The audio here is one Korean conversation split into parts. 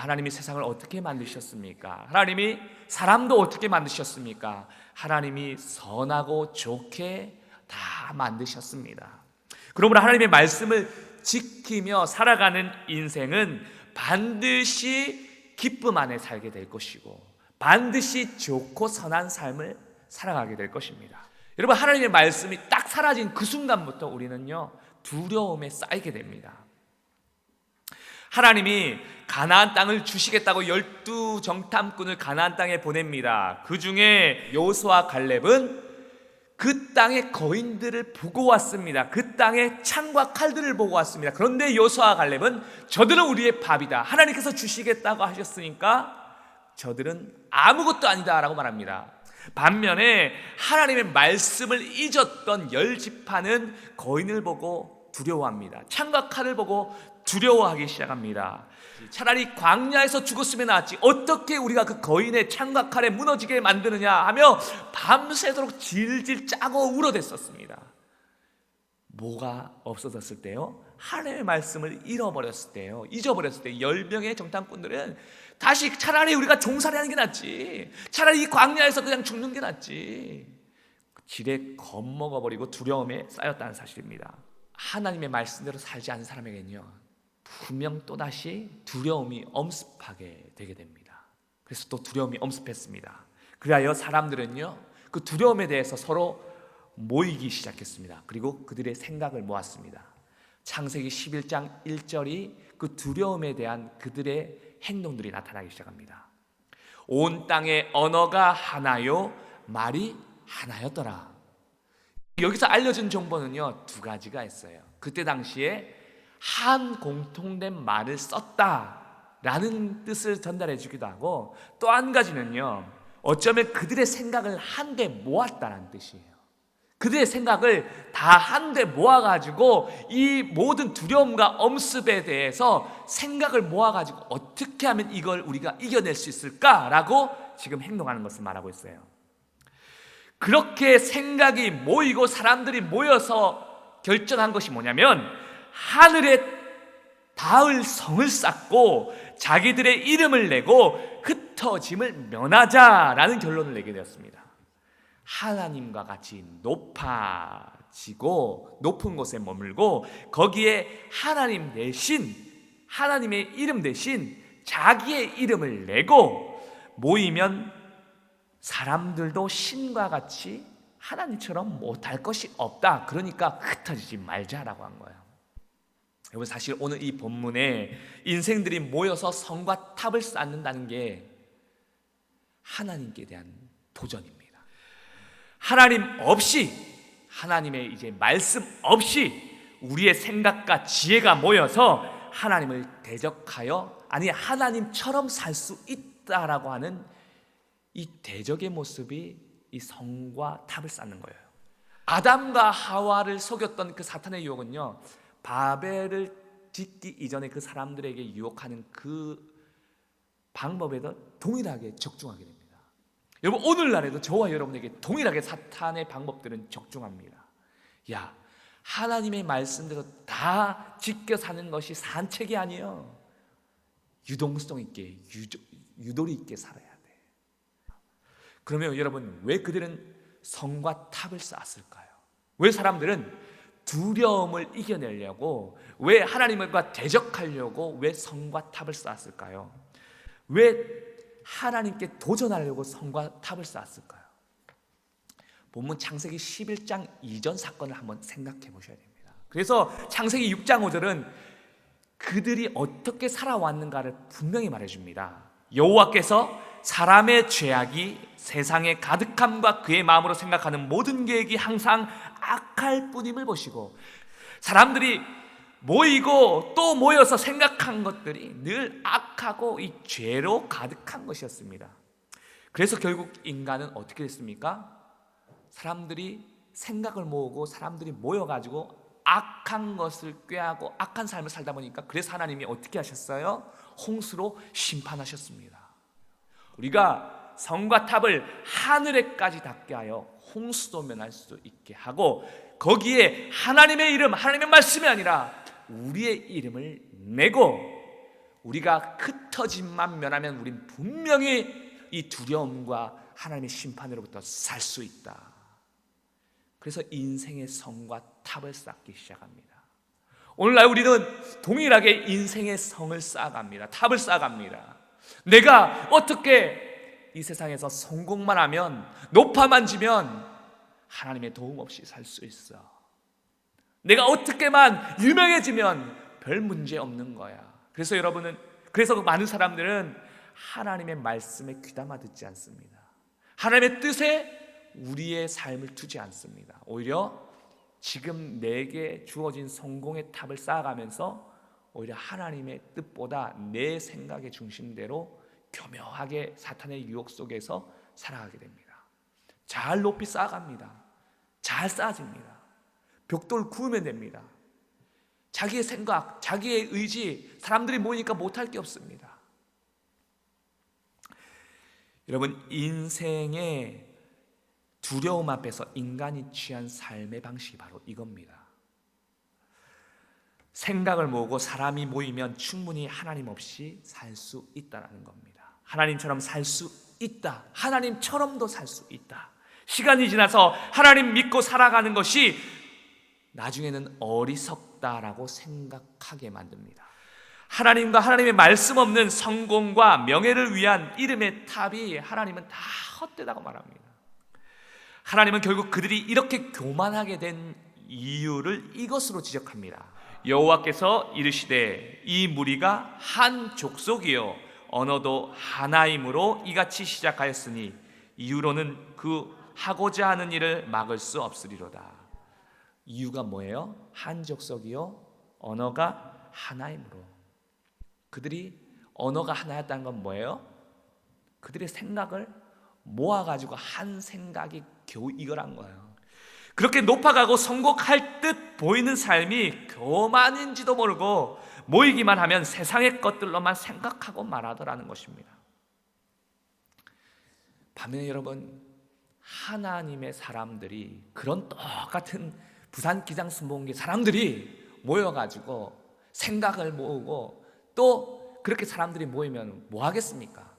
하나님이 세상을 어떻게 만드셨습니까? 하나님이 사람도 어떻게 만드셨습니까? 하나님이 선하고 좋게 다 만드셨습니다. 그러므로 하나님의 말씀을 지키며 살아가는 인생은 반드시 기쁨 안에 살게 될 것이고 반드시 좋고 선한 삶을 살아가게 될 것입니다. 여러분, 하나님의 말씀이 딱 사라진 그 순간부터 우리는요 두려움에 쌓이게 됩니다. 하나님이 가나안 땅을 주시겠다고 12정탐꾼을 가나안 땅에 보냅니다. 그 중에 여호수아 갈렙은 그 땅의 거인들을 보고 왔습니다. 그 땅의 창과 칼들을 보고 왔습니다. 그런데 여호수아 갈렙은 저들은 우리의 밥이다, 하나님께서 주시겠다고 하셨으니까 저들은 아무것도 아니다 라고 말합니다. 반면에 하나님의 말씀을 잊었던 10지파는 거인을 보고 두려워합니다. 창과 칼을 보고 두려워하기 시작합니다. 차라리 광야에서 죽었으면 낫지, 어떻게 우리가 그 거인의 창과 칼에 무너지게 만드느냐 하며 밤새도록 질질 짜고 울어댔었습니다. 뭐가 없어졌을 때요? 하나님의 말씀을 잃어버렸을 때요, 잊어버렸을 때 10명의 정탐꾼들은 다시 차라리 우리가 종살이하는 게 낫지, 차라리 이 광야에서 그냥 죽는 게 낫지, 지레 겁먹어버리고 두려움에 쌓였다는 사실입니다. 하나님의 말씀대로 살지 않은 사람에게는요 분명 또다시 두려움이 엄습하게 되게 됩니다. 그래서 또 두려움이 엄습했습니다. 그리하여 사람들은요 그 두려움에 대해서 서로 모이기 시작했습니다. 그리고 그들의 생각을 모았습니다. 창세기 11장 1절이 그 두려움에 대한 그들의 행동들이 나타나기 시작합니다. 온 땅의 언어가 하나요 말이 하나였더라. 여기서 알려준 정보는요 두 가지가 있어요. 그때 당시에 한 공통된 말을 썼다라는 뜻을 전달해 주기도 하고, 또 한 가지는요 어쩌면 그들의 생각을 한데 모았다는 뜻이에요. 그들의 생각을 다 한데 모아가지고 이 모든 두려움과 엄습에 대해서 생각을 모아가지고 어떻게 하면 이걸 우리가 이겨낼 수 있을까라고 지금 행동하는 것을 말하고 있어요. 그렇게 생각이 모이고 사람들이 모여서 결정한 것이 뭐냐면 하늘에 닿을 성을 쌓고 자기들의 이름을 내고 흩어짐을 면하자라는 결론을 내게 되었습니다. 하나님과 같이 높아지고 높은 곳에 머물고 거기에 하나님 대신, 하나님의 이름 대신 자기의 이름을 내고 모이면 사람들도 신과 같이 하나님처럼 못할 것이 없다. 그러니까 흩어지지 말자라고 한 거예요. 여러분, 사실 오늘 이 본문에 인생들이 모여서 성과 탑을 쌓는다는 게 하나님께 대한 도전입니다. 하나님 없이, 하나님의 이제 말씀 없이 우리의 생각과 지혜가 모여서 하나님을 대적하여, 아니 하나님처럼 살 수 있다라고 하는 이 대적의 모습이 이 성과 탑을 쌓는 거예요. 아담과 하와를 속였던 그 사탄의 유혹은요 바벨을 짓기 이전에 그 사람들에게 유혹하는 그 방법에도 동일하게 적중하게 됩니다. 여러분, 오늘날에도 저와 여러분에게 동일하게 사탄의 방법들은 적중합니다. 야, 하나님의 말씀대로 다 지켜 사는 것이 산책이 아니에요. 유동성 있게, 유도리 있게 살아야 돼. 그러면 여러분, 왜 그들은 성과 탑을 쌓았을까요? 왜 사람들은 두려움을 이겨내려고, 왜 하나님과 대적하려고 왜 성과 탑을 쌓았을까요? 왜 하나님께 도전하려고 성과 탑을 쌓았을까요? 본문 창세기 11장 이전 사건을 한번 생각해 보셔야 됩니다. 그래서 창세기 6장 5절은 그들이 어떻게 살아왔는가를 분명히 말해줍니다. 여호와께서 사람의 죄악이 세상에 가득함과 그의 마음으로 생각하는 모든 계획이 항상 악할 뿐임을 보시고, 사람들이 모이고 또 모여서 생각한 것들이 늘 악하고 이 죄로 가득한 것이었습니다. 그래서 결국 인간은 어떻게 됐습니까? 사람들이 생각을 모으고 사람들이 모여가지고 악한 것을 꾀하고 악한 삶을 살다 보니까, 그래서 하나님이 어떻게 하셨어요? 홍수로 심판하셨습니다. 우리가 성과 탑을 하늘에까지 닿게 하여 홍수도 면할 수 있게 하고, 거기에 하나님의 이름, 하나님의 말씀이 아니라 우리의 이름을 내고 우리가 흩어짐만 면하면 우린 분명히 이 두려움과 하나님의 심판으로부터 살 수 있다. 그래서 인생의 성과 탑을 쌓기 시작합니다. 오늘날 우리는 동일하게 인생의 성을 쌓아갑니다. 탑을 쌓아갑니다. 내가 어떻게 이 세상에서 성공만 하면, 높아만 지면 하나님의 도움 없이 살 수 있어. 내가 어떻게만 유명해지면 별 문제 없는 거야. 그래서 많은 사람들은 하나님의 말씀에 귀담아 듣지 않습니다. 하나님의 뜻에 우리의 삶을 두지 않습니다. 오히려 지금 내게 주어진 성공의 탑을 쌓아가면서 오히려 하나님의 뜻보다 내 생각의 중심대로 교묘하게 사탄의 유혹 속에서 살아가게 됩니다. 잘 높이 쌓아갑니다. 잘 쌓아집니다. 벽돌 구우면 됩니다. 자기의 생각, 자기의 의지, 사람들이 모이니까 못할 게 없습니다. 여러분, 인생의 두려움 앞에서 인간이 취한 삶의 방식이 바로 이겁니다. 생각을 모으고 사람이 모이면 충분히 하나님 없이 살 수 있다는 겁니다. 하나님처럼 살 수 있다. 하나님처럼도 살 수 있다. 시간이 지나서 하나님 믿고 살아가는 것이 나중에는 어리석다라고 생각하게 만듭니다. 하나님과 하나님의 말씀 없는 성공과 명예를 위한 이름의 탑이 하나님은 다 헛되다고 말합니다. 하나님은 결국 그들이 이렇게 교만하게 된 이유를 이것으로 지적합니다. 여호와께서 이르시되 이 무리가 한 족속이요 언어도 하나이므로 이같이 시작하였으니 이후로는 그 하고자 하는 일을 막을 수 없으리로다. 이유가 뭐예요? 한 족속이요 언어가 하나이므로. 그들이 언어가 하나였다는 건 뭐예요? 그들의 생각을 모아가지고 한 생각이 겨우 이거란 거예요. 그렇게 높아가고 성공할 듯 보이는 삶이 교만인지도 모르고 모이기만 하면 세상의 것들로만 생각하고 말하더라는 것입니다. 반면에 여러분, 하나님의 사람들이, 그런 똑같은 부산 기장순복음교회 사람들이 모여가지고 생각을 모으고 또 그렇게 사람들이 모이면 뭐 하겠습니까?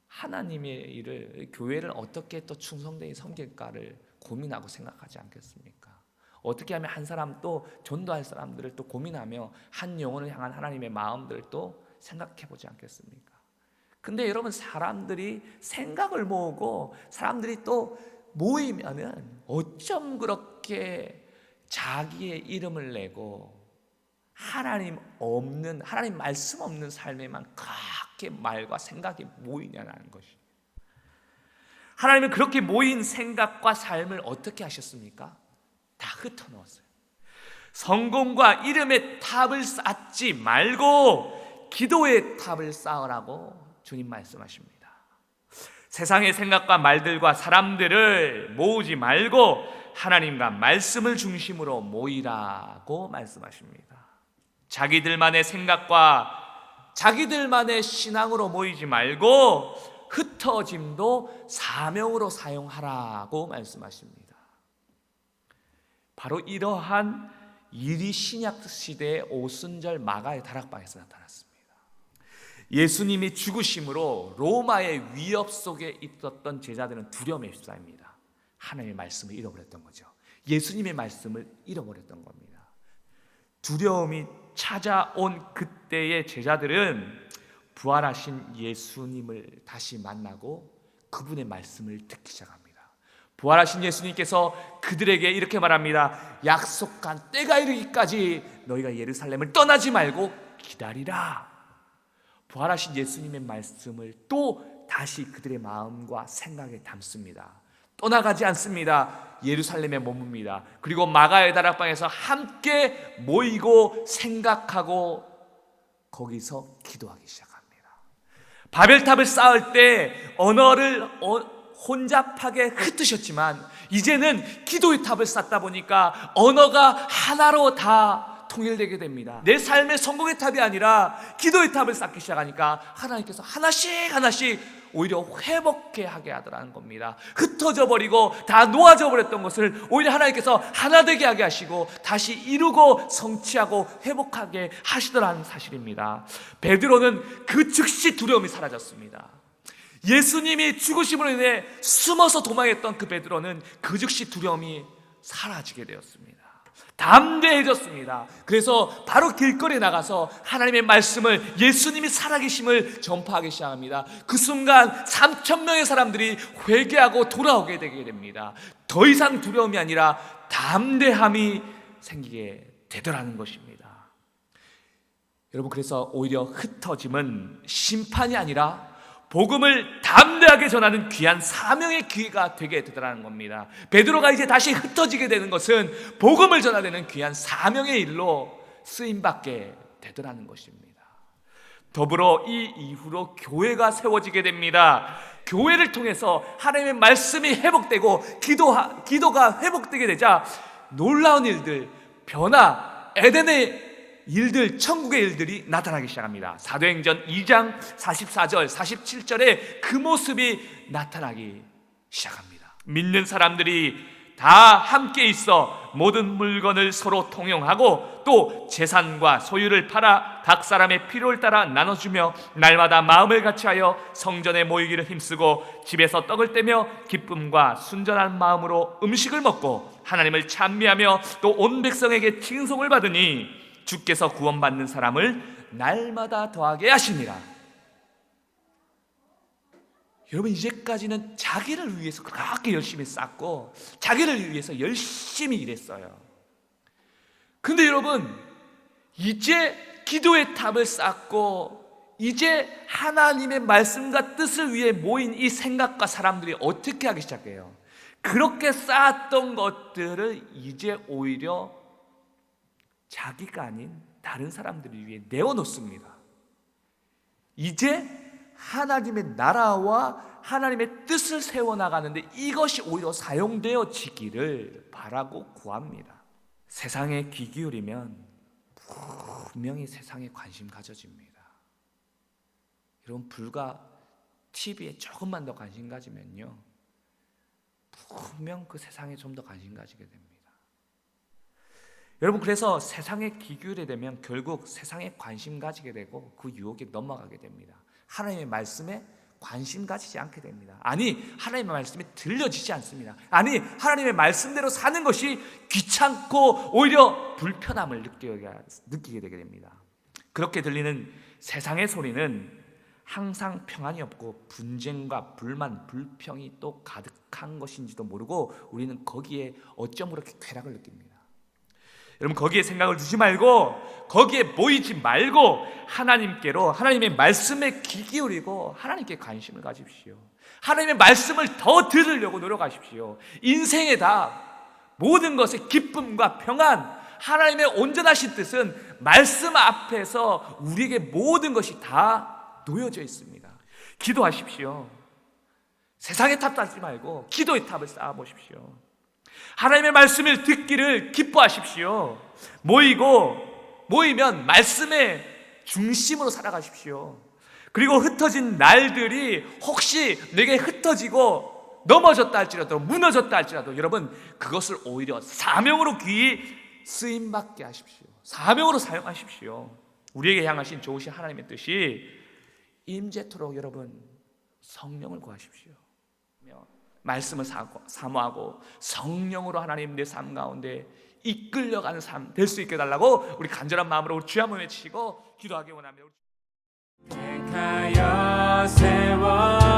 하나님의 일을, 교회를 어떻게 또 충성되게 섬길까를 고민하고 생각하지 않겠습니까? 어떻게 하면 한 사람 또 전도할 사람들을 또 고민하며 한 영혼을 향한 하나님의 마음들을 또 생각해 보지 않겠습니까? 근데 여러분, 사람들이 생각을 모으고 사람들이 또 모이면은 어쩜 그렇게 자기의 이름을 내고 하나님 말씀 없는 삶에만 그렇게 말과 생각이 모이냐는 것이. 하나님은 그렇게 모인 생각과 삶을 어떻게 하셨습니까? 다 흩어놓았어요. 성공과 이름의 탑을 쌓지 말고 기도의 탑을 쌓으라고 주님 말씀하십니다. 세상의 생각과 말들과 사람들을 모으지 말고 하나님과 말씀을 중심으로 모이라고 말씀하십니다. 자기들만의 생각과 자기들만의 신앙으로 모이지 말고 흩어짐도 사명으로 사용하라고 말씀하십니다. 바로 이러한 일이 신약시대의 오순절 마가의 다락방에서 나타났습니다. 예수님이 죽으심으로 로마의 위협 속에 있었던 제자들은 두려움에 휩싸입니다. 하나님의 말씀을 잃어버렸던 거죠. 예수님의 말씀을 잃어버렸던 겁니다. 두려움이 찾아온 그때의 제자들은 부활하신 예수님을 다시 만나고 그분의 말씀을 듣기 시작합니다. 부활하신 예수님께서 그들에게 이렇게 말합니다. 약속한 때가 이르기까지 너희가 예루살렘을 떠나지 말고 기다리라. 부활하신 예수님의 말씀을 또 다시 그들의 마음과 생각에 담습니다. 떠나가지 않습니다. 예루살렘에 머뭅니다. 그리고 마가의 다락방에서 함께 모이고 생각하고 거기서 기도하기 시작합니다. 바벨탑을 쌓을 때 언어를 혼잡하게 흩으셨지만 이제는 기도의 탑을 쌓다 보니까 언어가 하나로 다 통일되게 됩니다. 내 삶의 성공의 탑이 아니라 기도의 탑을 쌓기 시작하니까 하나님께서 하나씩 오히려 회복해 하게 하더라는 겁니다. 흩어져 버리고 다 놓아져 버렸던 것을 오히려 하나님께서 하나 되게 하게 하시고 다시 이루고 성취하고 회복하게 하시더라는 사실입니다. 베드로는 그 즉시 두려움이 사라졌습니다. 예수님이 죽으심으로 인해 숨어서 도망했던 그 베드로는 그 즉시 두려움이 사라지게 되었습니다. 담대해졌습니다. 그래서 바로 길거리에 나가서 하나님의 말씀을, 예수님이 살아계심을 전파하기 시작합니다. 그 순간 3,000명의 사람들이 회개하고 돌아오게 되게 됩니다. 더 이상 두려움이 아니라 담대함이 생기게 되더라는 것입니다. 여러분, 그래서 오히려 흩어짐은 심판이 아니라 복음을 담대하게 전하는 귀한 사명의 기회가 되게 되더라는 겁니다. 베드로가 이제 다시 흩어지게 되는 것은 복음을 전하는 귀한 사명의 일로 쓰임받게 되더라는 것입니다. 더불어 이 이후로 교회가 세워지게 됩니다. 교회를 통해서 하나님의 말씀이 회복되고 기도가 회복되게 되자 놀라운 일들, 변화, 에덴의 일들, 천국의 일들이 나타나기 시작합니다. 사도행전 2장 44절, 47절에 그 모습이 나타나기 시작합니다. 믿는 사람들이 다 함께 있어 모든 물건을 서로 통용하고 또 재산과 소유를 팔아 각 사람의 필요를 따라 나눠주며 날마다 마음을 같이하여 성전에 모이기를 힘쓰고 집에서 떡을 떼며 기쁨과 순전한 마음으로 음식을 먹고 하나님을 찬미하며 또 온 백성에게 칭송을 받으니 주께서 구원받는 사람을 날마다 더하게 하시니라. 여러분, 이제까지는 자기를 위해서 그렇게 열심히 쌓고 자기를 위해서 열심히 일했어요. 근데 여러분, 이제 기도의 탑을 쌓고 이제 하나님의 말씀과 뜻을 위해 모인 이 생각과 사람들이 어떻게 하기 시작해요? 그렇게 쌓았던 것들을 이제 오히려 자기가 아닌 다른 사람들을 위해 내어놓습니다. 이제 하나님의 나라와 하나님의 뜻을 세워나가는데 이것이 오히려 사용되어지기를 바라고 구합니다. 세상에 귀 기울이면 분명히 세상에 관심 가져집니다. 여러분, 불과 TV에 조금만 더 관심 가지면요, 분명 그 세상에 좀 더 관심 가지게 됩니다. 여러분, 그래서 세상에 귀 기울이게 되면 결국 세상에 관심 가지게 되고 그 유혹에 넘어가게 됩니다. 하나님의 말씀에 관심 가지지 않게 됩니다. 아니, 하나님의 말씀이 들려지지 않습니다. 아니, 하나님의 말씀대로 사는 것이 귀찮고 오히려 불편함을 느끼게 되게 됩니다. 그렇게 들리는 세상의 소리는 항상 평안이 없고 분쟁과 불만, 불평이 또 가득한 것인지도 모르고 우리는 거기에 어쩜 그렇게 쾌락을 느낍니다. 여러분, 거기에 생각을 두지 말고 거기에 모이지 말고 하나님께로, 하나님의 말씀에 귀 기울이고 하나님께 관심을 가집시오. 하나님의 말씀을 더 들으려고 노력하십시오. 인생의 답, 모든 것의 기쁨과 평안, 하나님의 온전하신 뜻은 말씀 앞에서 우리에게 모든 것이 다 놓여져 있습니다. 기도하십시오. 세상의 탑 쌓지 말고 기도의 탑을 쌓아보십시오. 하나님의 말씀을 듣기를 기뻐하십시오. 모이면 말씀의 중심으로 살아가십시오. 그리고 흩어진 날들이 혹시 내게 흩어지고 넘어졌다 할지라도, 무너졌다 할지라도 여러분, 그것을 오히려 사명으로 귀히 쓰임받게 하십시오. 사명으로 사용하십시오. 우리에게 향하신 좋으신 하나님의 뜻이 임재토록 여러분, 성령을 구하십시오. 말씀을 사모하고 성령으로 하나님 내 삶 가운데 이끌려가는 삶 될 수 있게 해달라고 우리 간절한 마음으로 우리 주여 한번 외치고 기도하기 원합니다. 택하여 세워